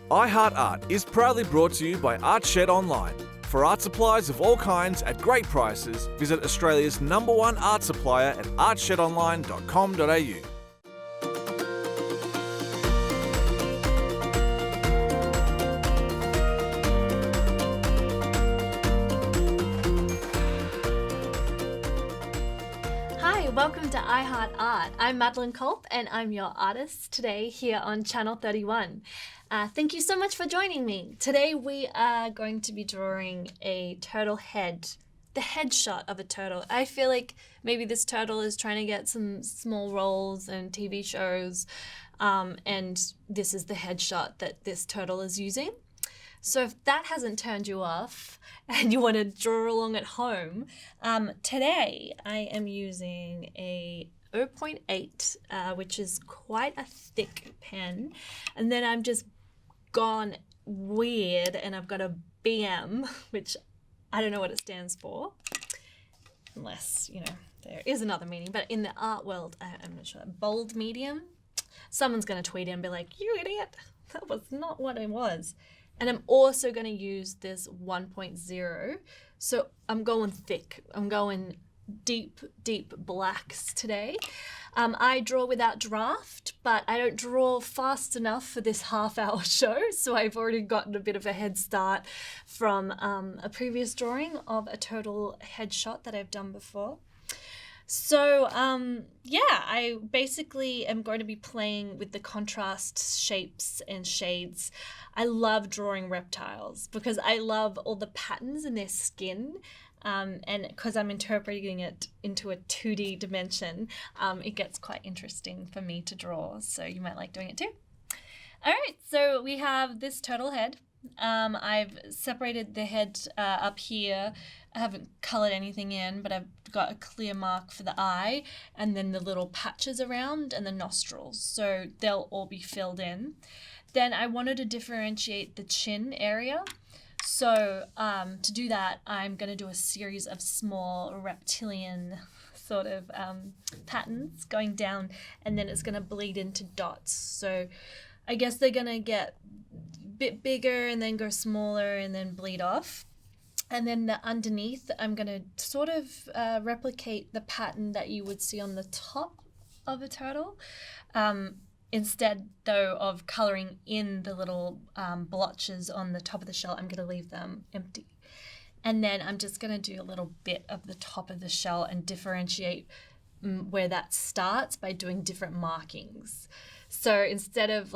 iHeart Art is proudly brought to you by Art Shed Online. For art supplies of all kinds at great prices, visit Australia's #1 art supplier at artshedonline.com.au. Welcome to iHeart Art. I'm Madeleine Culp and I'm your artist today here on Channel 31. Thank you so much for joining me. Today we are going to be drawing a turtle head, the headshot of a turtle. I feel like maybe this turtle is trying to get some small roles in TV shows, and this is the headshot that this turtle is using. So if that hasn't turned you off and you want to draw along at home, today I am using a 0.8, which is quite a thick pen. And then I'm just gone weird and I've got a BM, which I don't know what it stands for, unless, there is another meaning. But in the art world, I'm not sure. Bold medium. Someone's going to tweet in and be like, you idiot, that was not what it was. And I'm also going to use this 1.0. So I'm going thick. I'm going deep blacks today. I draw without draft, but I don't draw fast enough for this half-hour show. So I've already gotten a bit of a head start from a previous drawing of a turtle headshot that I've done before. So, I basically am going to be playing with the contrast shapes and shades. I love drawing reptiles because I love all the patterns in their skin. And because I'm interpreting it into a 2D dimension, it gets quite interesting for me to draw. So you might like doing it too. All right, so we have this turtle head. I've separated the head up here. I haven't colored anything in, but I've got a clear mark for the eye and then the little patches around and the nostrils. So they'll all be filled in. Then I wanted to differentiate the chin area. So to do that, I'm going to do a series of small reptilian sort of patterns going down, and then it's going to bleed into dots. So I guess they're going to get bit bigger and then go smaller and then bleed off. And then underneath, I'm going to sort of replicate the pattern that you would see on the top of a turtle. Instead, though, of colouring in the little blotches on the top of the shell, I'm going to leave them empty. And then I'm just going to do a little bit of the top of the shell and differentiate where that starts by doing different markings. So instead of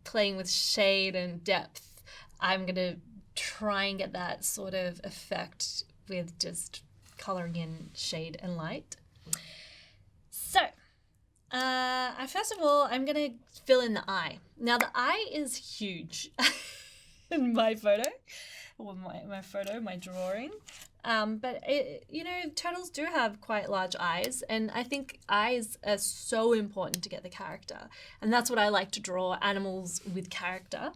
playing with shade and depth, I'm going to try and get that sort of effect with just colouring in shade and light. So, first of all, I'm going to fill in the eye. Now, the eye is huge in my photo, or my drawing. But turtles do have quite large eyes, and I think eyes are so important to get the character. And that's what I like to draw, animals with character.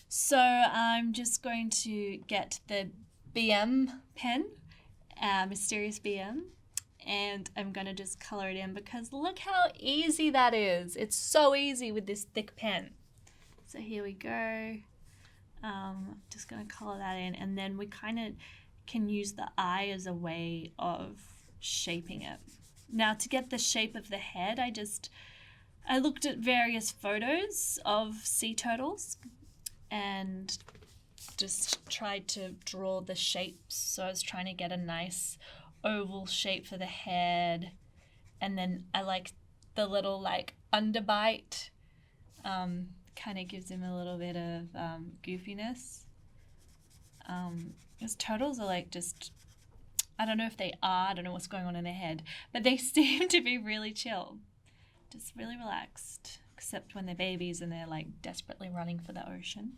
So I'm just going to get the BM pen, Mysterious BM, and I'm going to just color it in because look how easy that is. It's so easy with this thick pen. So here we go. Just going to color that in, and then we kind of can use the eye as a way of shaping it. Now, to get the shape of the head, I looked at various photos of sea turtles and just tried to draw the shapes. So I was trying to get a nice oval shape for the head, and then I like the little underbite. Kind of gives him a little bit of goofiness. Because turtles are I don't know if they are, I don't know what's going on in their head, but they seem to be really chill, just really relaxed, except when they're babies and they're desperately running for the ocean.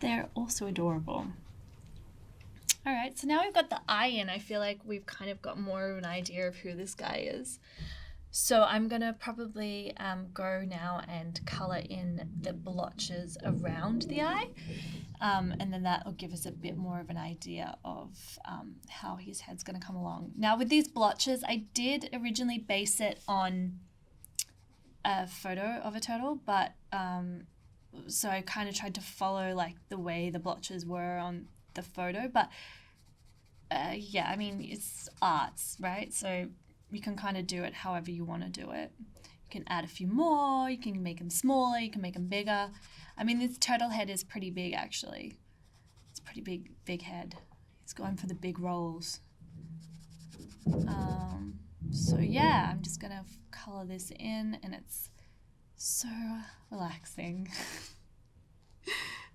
They're also adorable. All right, so now we've got the eye in. I feel like we've kind of got more of an idea of who this guy is. So I'm going to probably go now and colour in the blotches around the eye. And then that will give us a bit more of an idea of how his head's going to come along. Now with these blotches, I did originally base it on a photo of a turtle, but so I kind of tried to follow like the way the blotches were on the photo, but yeah, I mean, it's arts, right? So you can kind of do it however you want to do it. You can add a few more, you can make them smaller, you can make them bigger. I mean, this turtle head is pretty big, actually. It's a pretty big head. It's going for the big rolls. So yeah, I'm just going to color this in, and it's so relaxing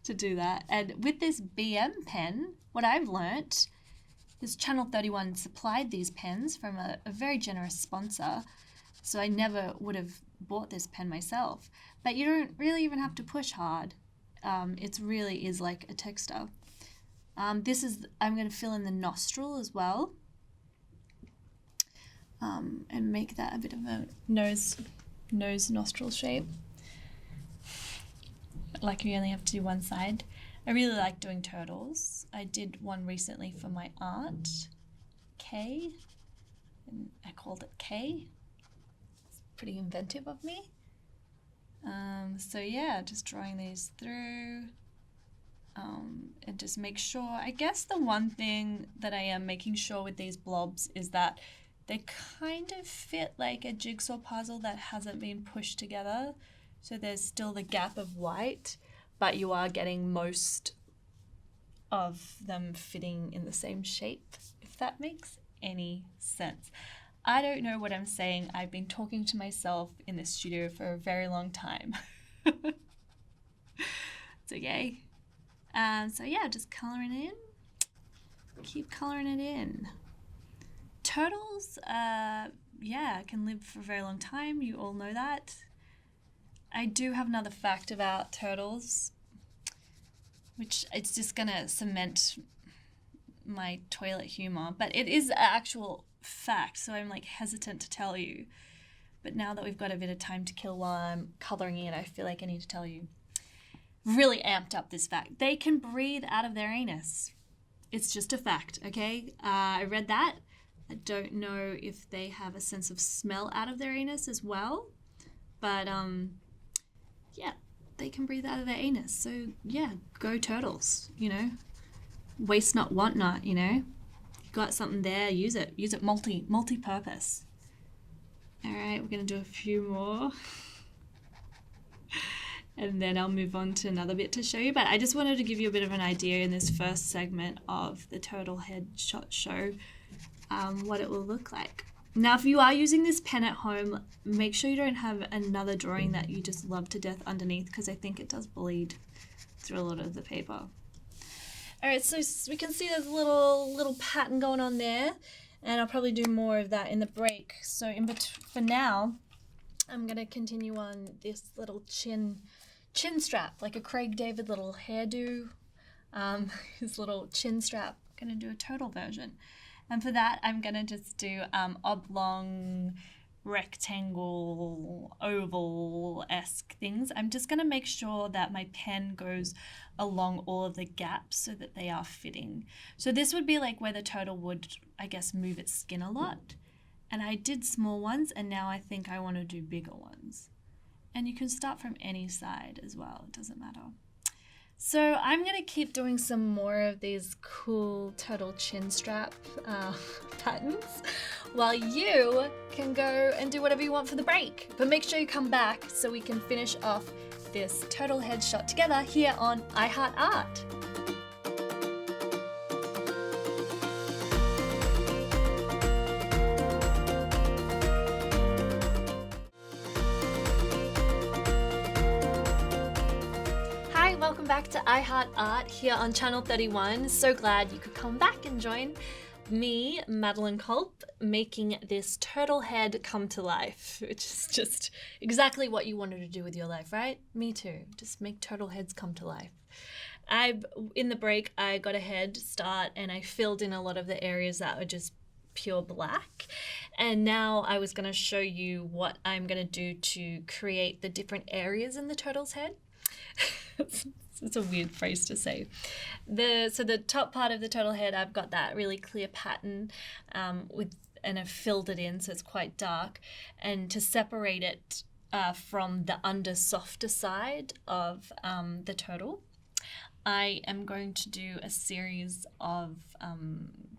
to do that. And with this BM pen, what I've learnt, this Channel 31 supplied these pens from a very generous sponsor, so I never would have bought this pen myself. But you don't really even have to push hard. It really is like a texter. I'm going to fill in the nostril as well, and make that a bit of a nose nostril shape. Like you only have to do one side. I really like doing turtles. I did one recently for my aunt, Kay, and I called it Kay. It's pretty inventive of me. So yeah, just drawing these through, and just make sure, I guess the one thing that I am making sure with these blobs is that they kind of fit like a jigsaw puzzle that hasn't been pushed together. So there's still the gap of white, but you are getting most of them fitting in the same shape, if that makes any sense. I don't know what I'm saying. I've been talking to myself in the studio for a very long time. It's okay. So yeah, just coloring it in. Keep coloring it in. Turtles, can live for a very long time. You all know that. I do have another fact about turtles, which it's just going to cement my toilet humor, but it is an actual fact, so I'm like hesitant to tell you. But now that we've got a bit of time to kill while I'm coloring in, I feel like I need to tell you. Really amped up this fact. They can breathe out of their anus. It's just a fact, okay? I read that. I don't know if they have a sense of smell out of their anus as well, but yeah, they can breathe out of their anus. So yeah, go turtles, you know. Waste not, want not, you know. You got something there, use it. Use it multi-purpose. All right, we're going to do a few more. And then I'll move on to another bit to show you. But I just wanted to give you a bit of an idea in this first segment of the turtle head shot show, what it will look like. Now, if you are using this pen at home, make sure you don't have another drawing that you just love to death underneath, because I think it does bleed through a lot of the paper. All right, so we can see there's a little pattern going on there, and I'll probably do more of that in the break. So for now, I'm going to continue on this little chin strap, like a Craig David little hairdo, his little chin strap. I'm going to do a turtle version. And for that, I'm going to just do oblong, rectangle, oval-esque things. I'm just going to make sure that my pen goes along all of the gaps so that they are fitting. So this would be like where the turtle would, I guess, move its skin a lot. And I did small ones, and now I think I want to do bigger ones. And you can start from any side as well. It doesn't matter. So I'm going to keep doing some more of these cool turtle chin strap patterns while you can go and do whatever you want for the break. But make sure you come back so we can finish off this turtle head shot together here on iHeartArt. Welcome back to iHeartArt here on Channel 31. So glad you could come back and join me, Madeleine Culp, making this turtle head come to life, which is just exactly what you wanted to do with your life, right? Me too. Just make turtle heads come to life. In the break, I got a head start and I filled in a lot of the areas that were just pure black. And now I was going to show you what I'm going to do to create the different areas in the turtle's head. It's a weird phrase to say. So the top part of the turtle head, I've got that really clear pattern and I've filled it in so it's quite dark. And to separate it, from the under softer side of the turtle. I am going to do a series of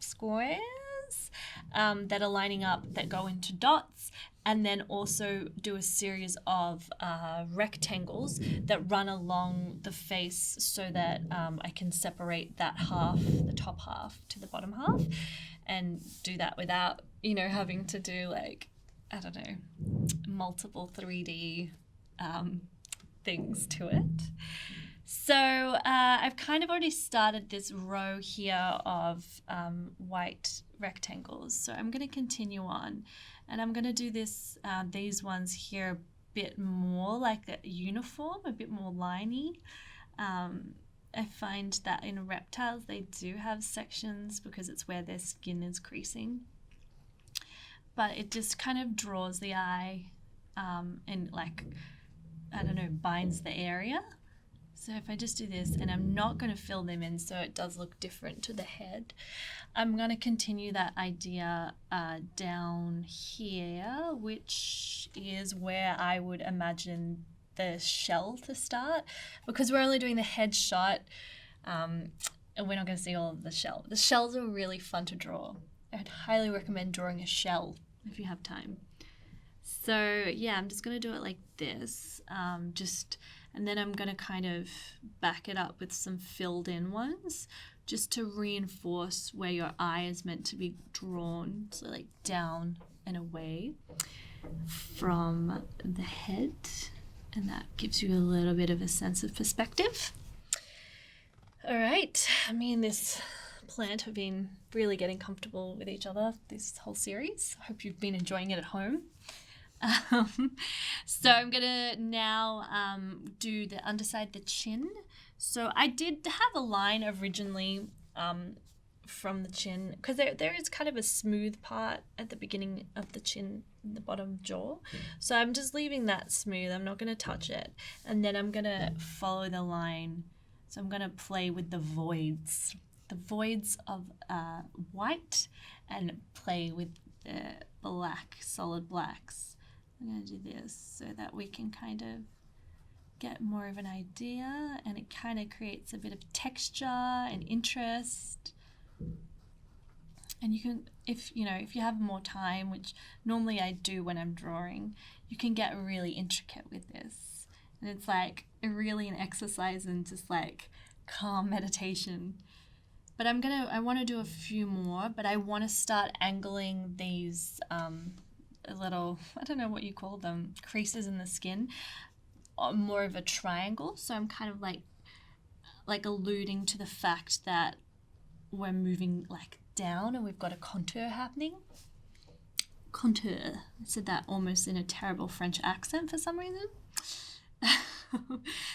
squares that are lining up that go into dots, and then also do a series of rectangles that run along the face so that I can separate that half, the top half to the bottom half, and do that without, having to do I don't know, multiple 3D things to it. So I've kind of already started this row here of white rectangles. So I'm going to continue on, and I'm going to do these ones here a bit more like a uniform, a bit more liney. I find that in reptiles they do have sections because it's where their skin is creasing. But it just kind of draws the eye and binds the area. So if I just do this, and I'm not going to fill them in so it does look different to the head, I'm going to continue that idea down here, which is where I would imagine the shell to start, because we're only doing the head shot and we're not going to see all of the shell. The shells are really fun to draw. I'd highly recommend drawing a shell if you have time. So yeah, I'm just going to do it like this, and then I'm going to kind of back it up with some filled in ones just to reinforce where your eye is meant to be drawn, so like down and away from the head, and that gives you a little bit of a sense of perspective. All right, me and this plant have been really getting comfortable with each other this whole series. I hope you've been enjoying it at home. So I'm gonna now do the underside the chin. So I did have a line originally from the chin, because there is kind of a smooth part at the beginning of the chin, the bottom jaw. So I'm just leaving that smooth. I'm not gonna touch it, and then I'm gonna follow the line. So I'm gonna play with the voids of white, and play with the black, solid blacks. I'm going to do this so that we can kind of get more of an idea, and it kind of creates a bit of texture and interest. And you can, if you have more time, which normally I do when I'm drawing, you can get really intricate with this. And it's like really an exercise in just like calm meditation. But I want to do a few more, but I want to start angling these little, I don't know what you call them, creases in the skin, more of a triangle. So I'm kind of like alluding to the fact that we're moving like down and we've got a contour happening. Contour. I said that almost in a terrible French accent for some reason.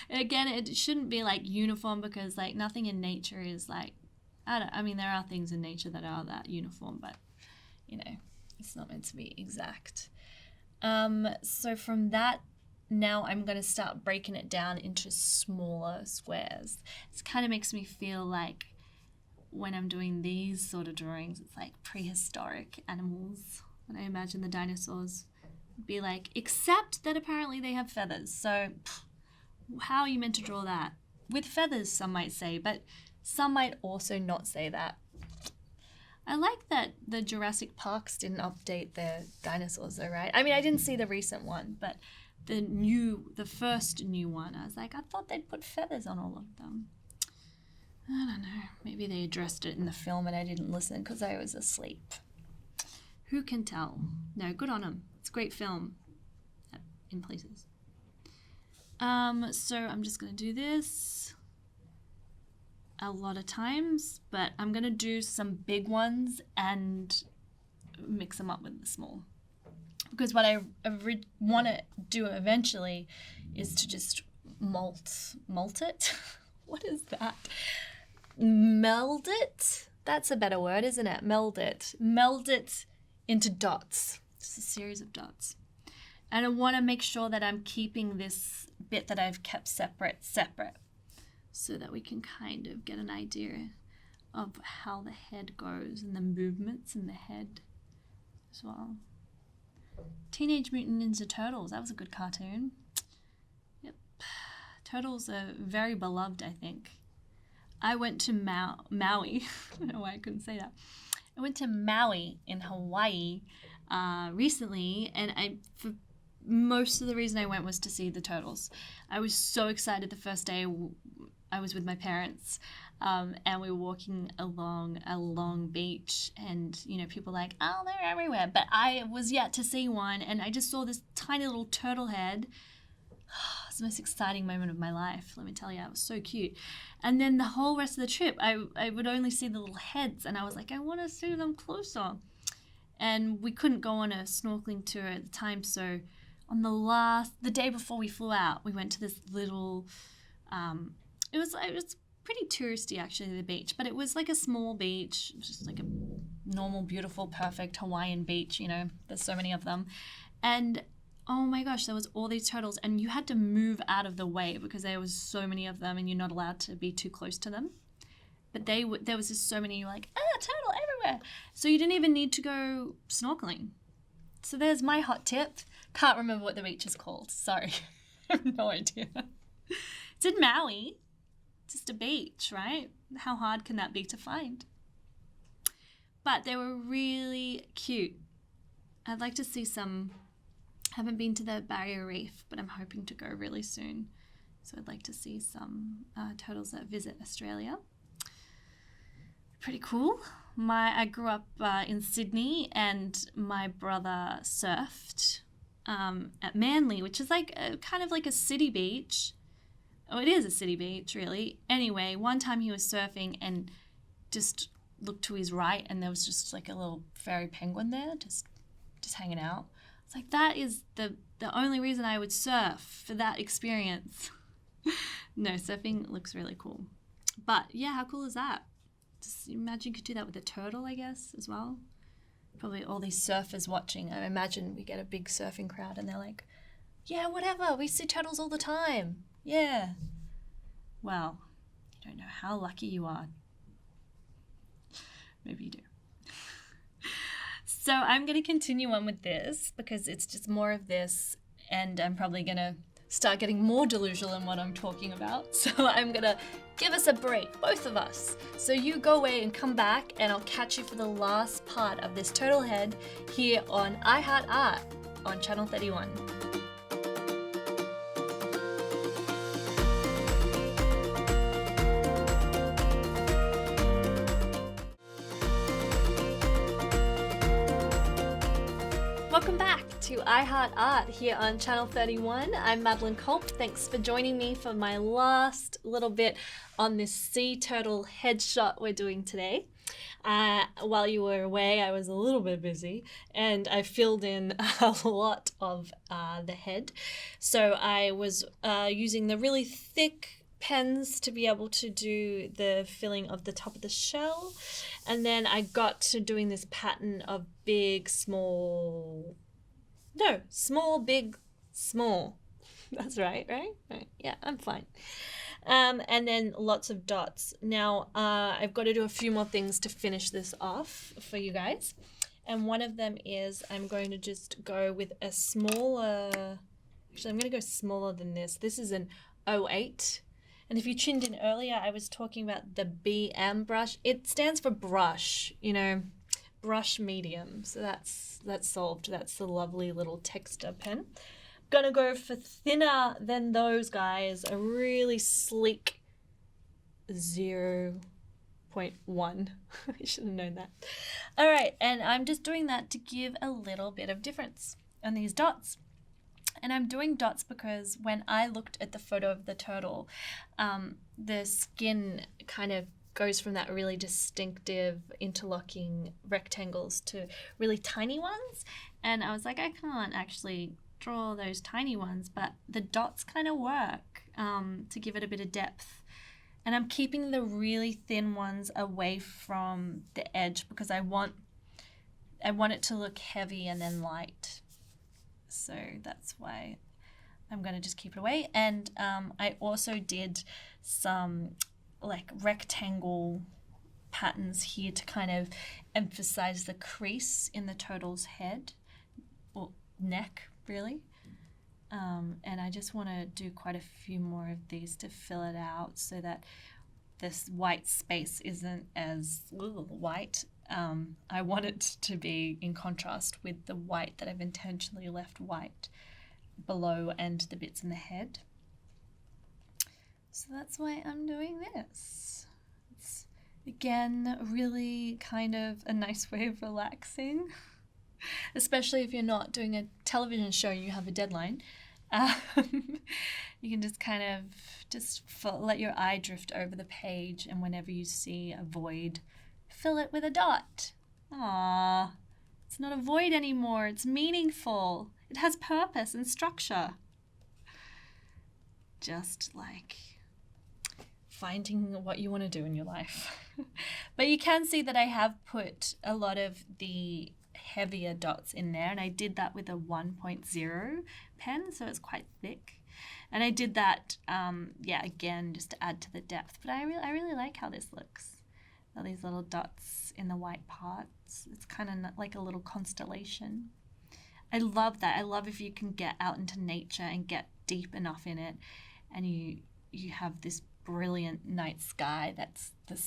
Again, it shouldn't be like uniform, because like nothing in nature is like, there are things in nature that are that uniform, but it's not meant to be exact. So from that, now I'm going to start breaking it down into smaller squares. It kind of makes me feel like when I'm doing these sort of drawings, it's like prehistoric animals. And I imagine the dinosaurs would be like, except that apparently they have feathers. So how are you meant to draw that? With feathers, some might say, but some might also not say that. I like that the Jurassic Parks didn't update their dinosaurs though, right? I mean, I didn't see the recent one, but the first new one, I was like, I thought they'd put feathers on all of them. I don't know. Maybe they addressed it in the film and I didn't listen because I was asleep. Who can tell? No, good on them. It's a great film in places. So I'm just going to do this a lot of times, but I'm going to do some big ones and mix them up with the small. Because what I want to do eventually is to just molt it. What is that? Meld it? That's a better word, isn't it? Meld it. Meld it into dots. Just a series of dots. And I want to make sure that I'm keeping this bit that I've kept separate, so that we can kind of get an idea of how the head goes and the movements in the head as well. Teenage Mutant Ninja Turtles. That was a good cartoon. Yep. Turtles are very beloved, I think. I went to Maui. I don't know why I couldn't say that. I went to Maui in Hawaii recently, and for most of the reason I went was to see the turtles. I was so excited the first day I was with my parents, and we were walking along a long beach, and people were like, oh, they're everywhere, but I was yet to see one, and I just saw this tiny little turtle head. It's the most exciting moment of my life, let me tell you. It was so cute. And then the whole rest of the trip, I would only see the little heads, and I was like, I want to see them closer. And we couldn't go on a snorkeling tour at the time, so on the day before we flew out, we went to this little, it was pretty touristy actually, the beach, but it was like a small beach, just like a normal, beautiful, perfect Hawaiian beach, there's so many of them. And oh my gosh, there was all these turtles, and you had to move out of the way because there was so many of them and you're not allowed to be too close to them. But there was just so many, you're like, turtle everywhere. So you didn't even need to go snorkeling. So there's my hot tip. Can't remember what the beach is called. Sorry. I have no idea. It's in Maui. Just a beach, right? How hard can that be to find? But they were really cute. I'd like to see some. Haven't been to the Barrier Reef, but I'm hoping to go really soon. So I'd like to see some turtles that visit Australia. Pretty cool. I grew up in Sydney, and my brother surfed at Manly, which is like kind of like a city beach. Oh, it is a city beach, really. Anyway, one time he was surfing and just looked to his right, and there was just like a little fairy penguin there, just hanging out. It's like, that is the only reason I would surf, for that experience. No, surfing looks really cool. But yeah, how cool is that? Just imagine you could do that with a turtle, I guess, as well. Probably all these surfers watching. I imagine we get a big surfing crowd and they're like, yeah, whatever, we see turtles all the time. Yeah. Well, you don't know how lucky you are. Maybe you do. So I'm going to continue on with this because it's just more of this, and I'm probably going to start getting more delusional in what I'm talking about. So I'm going to give us a break, both of us. So you go away and come back, and I'll catch you for the last part of this turtle head here on iHeart Art on Channel 31. Welcome back to iHeart Art here on Channel 31. I'm Madeleine Culp. Thanks for joining me for my last little bit on this sea turtle headshot we're doing today. While you were away, I was a little bit busy, and I filled in a lot of the head. So I was using the really thick pens to be able to do the filling of the top of the shell, and then I got to doing this pattern of big, small, big, small. That's right? Yeah, I'm fine. And then lots of dots. Now I've got to do a few more things to finish this off for you guys, and one of them is I'm going to just go with a smaller, actually I'm going to go smaller than this. This is an 08. And if you tuned in earlier, I was talking about the BM brush. It stands for brush, brush medium. So that's solved. That's the lovely little texture pen. Gonna go for thinner than those guys. A really sleek 0.1. I should have known that. All right, and I'm just doing that to give a little bit of difference on these dots. And I'm doing dots because when I looked at the photo of the turtle, the skin kind of goes from that really distinctive interlocking rectangles to really tiny ones. And I was like, I can't actually draw those tiny ones, but the dots kind of work to give it a bit of depth. And I'm keeping the really thin ones away from the edge because I want it to look heavy and then light. So that's why I'm going to just keep it away. And I also did some like rectangle patterns here to kind of emphasize the crease in the turtle's head. Well, neck, really. And I just want to do quite a few more of these to fill it out so that this white space isn't as white. I want it to be in contrast with the white that I've intentionally left white below and the bits in the head. So that's why I'm doing this. It's, again, really kind of a nice way of relaxing, especially if you're not doing a television show, you have a deadline. You can just kind of let your eye drift over the page, and whenever you see a void, fill it with a dot. Aww, it's not a void anymore. It's meaningful. It has purpose and structure. Just like finding what you want to do in your life. But you can see that I have put a lot of the heavier dots in there, and I did that with a 1.0 pen, so it's quite thick. And I did that, again, just to add to the depth. But I really like how this looks. All these little dots in the white parts. It's kind of like a little constellation. I love that. I love if you can get out into nature and get deep enough in it, and you have this brilliant night sky that's the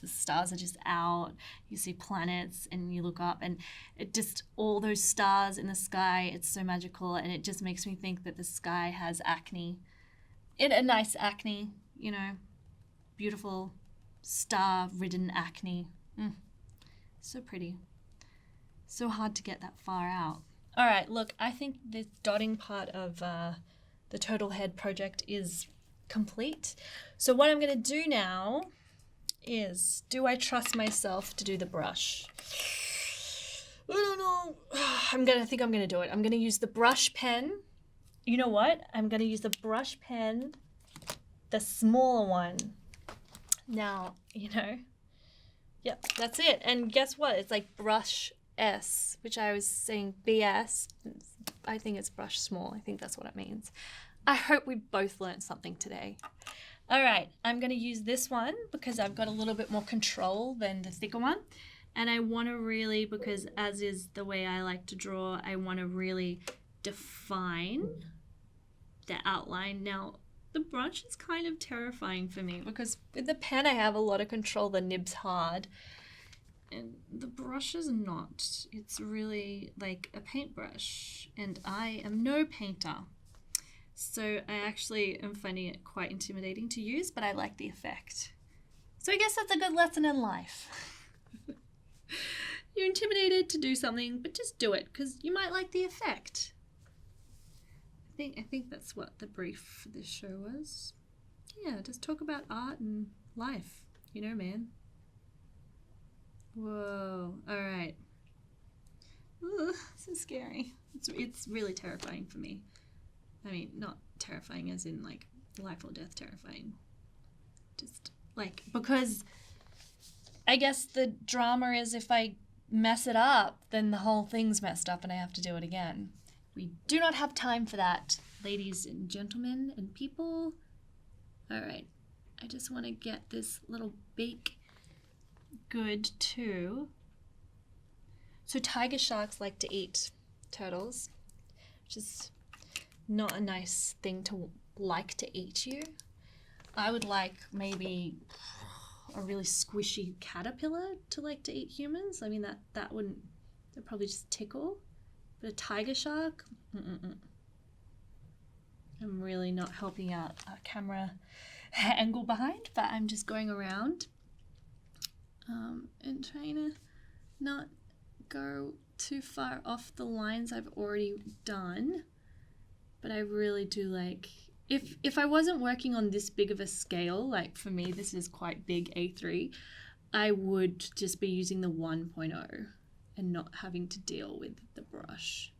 stars are just out. You see planets and you look up, and it just, all those stars in the sky, it's so magical, and it just makes me think that the sky has acne. A nice acne, beautiful star-ridden acne. So pretty. So hard to get that far out. All right, look, I think the dotting part of the total head project is complete. So what I'm going to do now is, do I trust myself to do the brush? I don't know. I think I'm going to do it. I'm going to use the brush pen. You know what? I'm going to use the brush pen, the smaller one. Now, yep, that's it. And guess what? It's like brush S, which I was saying BS. I think it's brush small. I think that's what it means. I hope we both learned something today. All right, I'm going to use this one because I've got a little bit more control than the thicker one. And I want to really, because as is the way I like to draw, I want to really define the outline. Now, the brush is kind of terrifying for me because with the pen I have a lot of control. The nib's hard. And the brush is not. It's really like a paintbrush. And I am no painter. So I actually am finding it quite intimidating to use, but I like the effect. So I guess that's a good lesson in life. You're intimidated to do something, but just do it because you might like the effect. I think that's what the brief for this show was. Yeah, just talk about art and life. Man. Whoa. All right. Ooh, so scary. It's really terrifying for me. I mean, not terrifying as in like life or death terrifying. Just like, because I guess the drama is if I mess it up, then the whole thing's messed up and I have to do it again. We do not have time for that, ladies and gentlemen and people. All right. I just want to get this little beak good too. So tiger sharks like to eat turtles, which is not a nice thing to like to eat you. I would like maybe a really squishy caterpillar to like to eat humans. I mean, that wouldn't, that'd probably just tickle. But a tiger shark, I'm really not helping out our camera angle behind, but I'm just going around and trying to not go too far off the lines I've already done. But I really do like, if I wasn't working on this big of a scale, like for me this is quite big A3, I would just be using the 1.0 and not having to deal with the brush.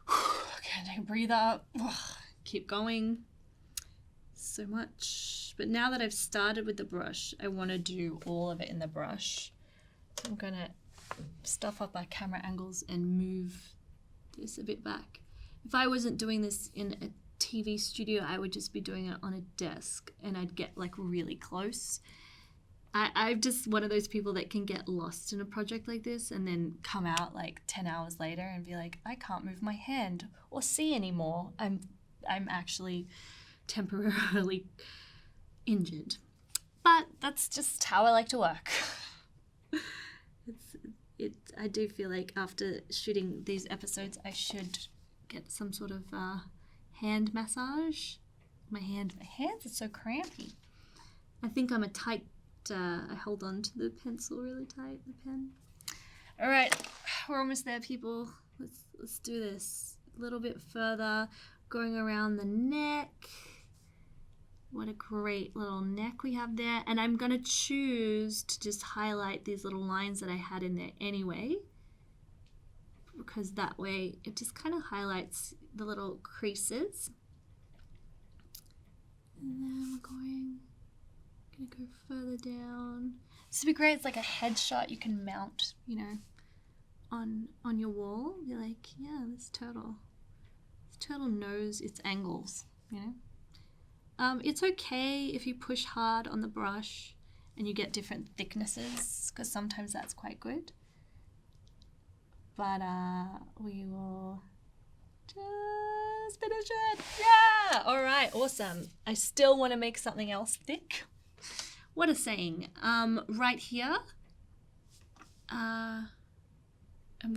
Okay, take a breathe up. Keep going. So much. But now that I've started with the brush, I want to do all of it in the brush. I'm going to stuff up our camera angles and move this a bit back. If I wasn't doing this in a TV studio, I would just be doing it on a desk and I'd get like really close. I'm just one of those people that can get lost in a project like this and then come out like 10 hours later and be like, I can't move my hand or see anymore. I'm actually temporarily injured. But that's just how I like to work. I do feel like after shooting these episodes, I should get some sort of hand massage. My hands are so crampy. I think I'm I hold on to the pencil really tight, the pen. All right, we're almost there, people. Let's do this. A little bit further, going around the neck. What a great little neck we have there. And I'm going to choose to just highlight these little lines that I had in there anyway, because that way it just kind of highlights the little creases. And then we're going to go further down. This would be great. It's like a headshot you can mount, on your wall. Be like, yeah, this turtle knows its angles, It's okay if you push hard on the brush and you get different thicknesses, because sometimes that's quite good. But we will just finish it. Yeah! All right, awesome. I still want to make something else thick. What a saying. Right here, I'm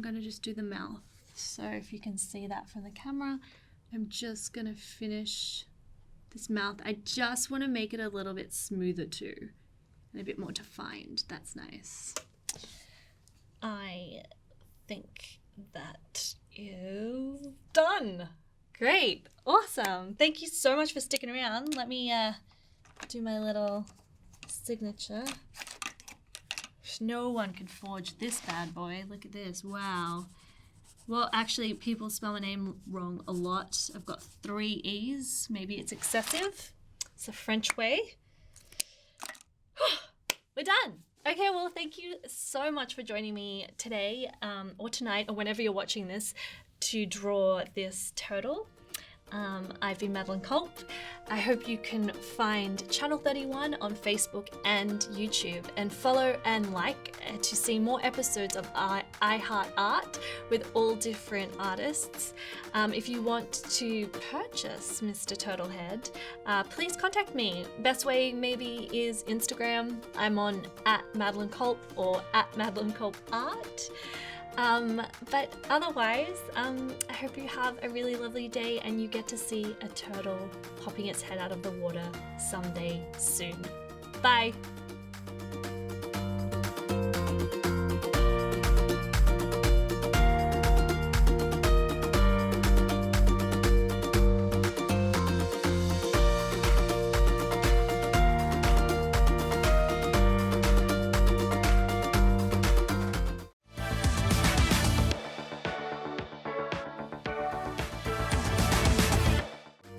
going to just do the mouth. So if you can see that from the camera, I'm just going to finish this mouth. I just want to make it a little bit smoother too, and a bit more defined. That's nice. I think that is done. Great. Awesome. Thank you so much for sticking around. Let me do my little signature. No one can forge this bad boy. Look at this. Wow. Well, actually, people spell my name wrong a lot. I've got 3 E's. Maybe it's excessive. It's a French way. We're done. Okay, well, thank you so much for joining me today, or tonight, or whenever you're watching this, to draw this turtle. I've been Madeleine Culp. I hope you can find Channel 31 on Facebook and YouTube, and follow and like to see more episodes of I Heart Art with all different artists. If you want to purchase Mr. Turtlehead, please contact me. Best way maybe is Instagram. I'm on @Madeleine Culp or @Madeleine Culp Art. But otherwise, I hope you have a really lovely day and you get to see a turtle popping its head out of the water someday soon. Bye!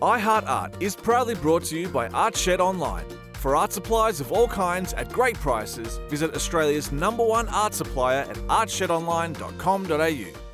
I Heart Art is proudly brought to you by ArtShed Online. For art supplies of all kinds at great prices, visit Australia's #1 art supplier at artshedonline.com.au.